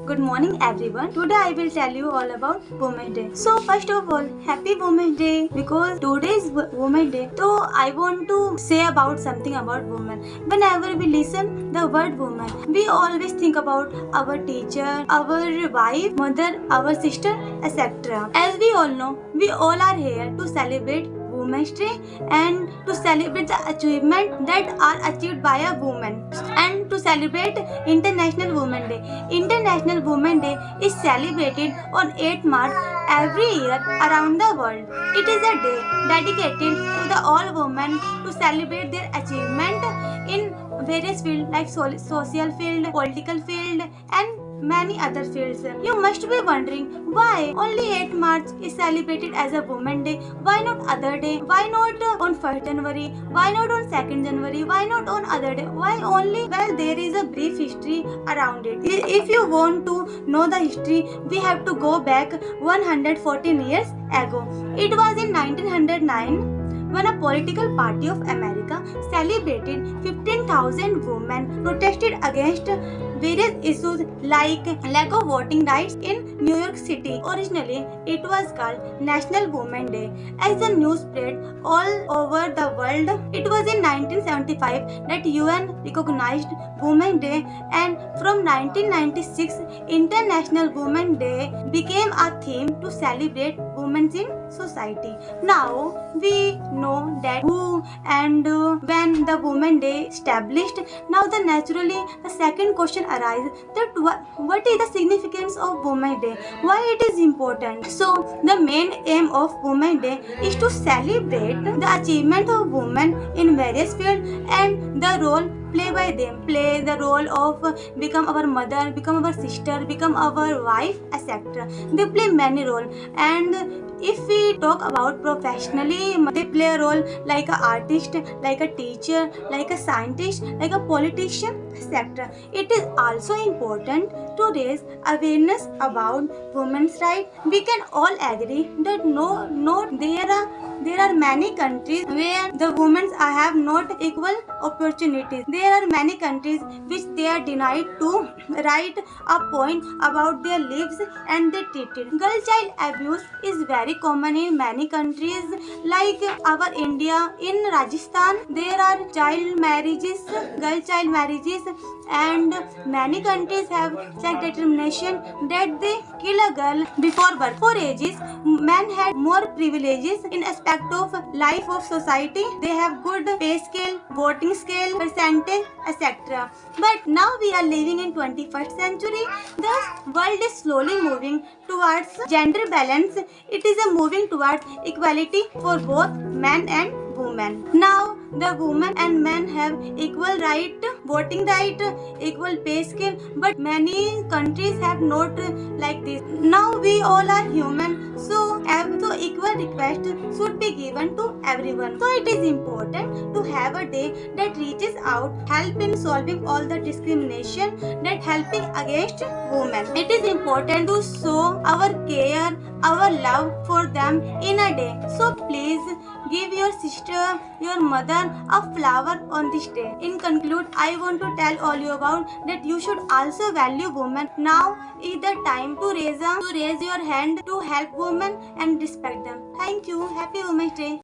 Good morning everyone. Today I will tell you all about Women's Day. So first of all, happy Women's Day because today is Women's Day. So I want to say about something about women. Whenever we listen the word woman, we always think about our teacher, our wife, mother, our sister, etc. As we all know, we all are here to celebrate Women's Day and to celebrate the achievement that are achieved by a woman and to celebrate International Women's Day. International Women's Day is celebrated on 8 March every year around the world. It is a day dedicated to the all women to celebrate their achievement in various fields like social field, political field and many other fields. You must be wondering why only 8 March is celebrated as a Women's Day. Why not other day? Why not on 1st January? Why not on 2nd January? Why not on other day? Why only? Well, there is a brief history around it. If you want to know the history, we have to go back 114 years ago. It was in 1909 when a political party of America celebrated 15,000 women protested against various issues like lack of voting rights in New York City. Originally, it was called National Women's Day. As the news spread all over the world, it was in 1975 that UN recognized Women's Day, and from 1996, International Women's Day became a theme to celebrate women in society. Now we know that who and when the Women's Day established. Now naturally the second question arises that what is the significance of Women's Day? Why it is important? So the main aim of Women's Day is to celebrate the achievement of women in various fields and the role play by them, play the role of become our mother, become our sister, become our wife, etc. They play many roles, and if we talk about professionally, they play a role like an artist, like a teacher, like a scientist, like a politician, etc. It is also important to raise awareness about women's rights. We can all agree that there are many countries where the women have not equal opportunities. There are many countries which they are denied to write a point about their lives and they treated. Girl child abuse is very common in many countries like our India. In Rajasthan, there are child marriages, girl child marriages, and many countries have sex determination that they kill a girl before birth. For ages, men had more privileges in aspect of life of society. They have good pay scale, voting scale, percentage, etc. But now we are living in 21st century. The world is slowly moving towards gender balance. It is a moving towards equality for both men and women. Now the women and men have equal right, voting right, equal pay scale, but many countries have not like this. Now we all are human, so equal request should be given to everyone. So it is important to have a day that reaches out, help in solving all the discrimination that helping against women. It is important to show our care, our love for them in a day. So please give your sister, your mother a flower on this day. In conclude, I want to tell all you about that you should also value women. Now is the time to raise your hand to help women and respect them. Thank you. Happy Women's Day.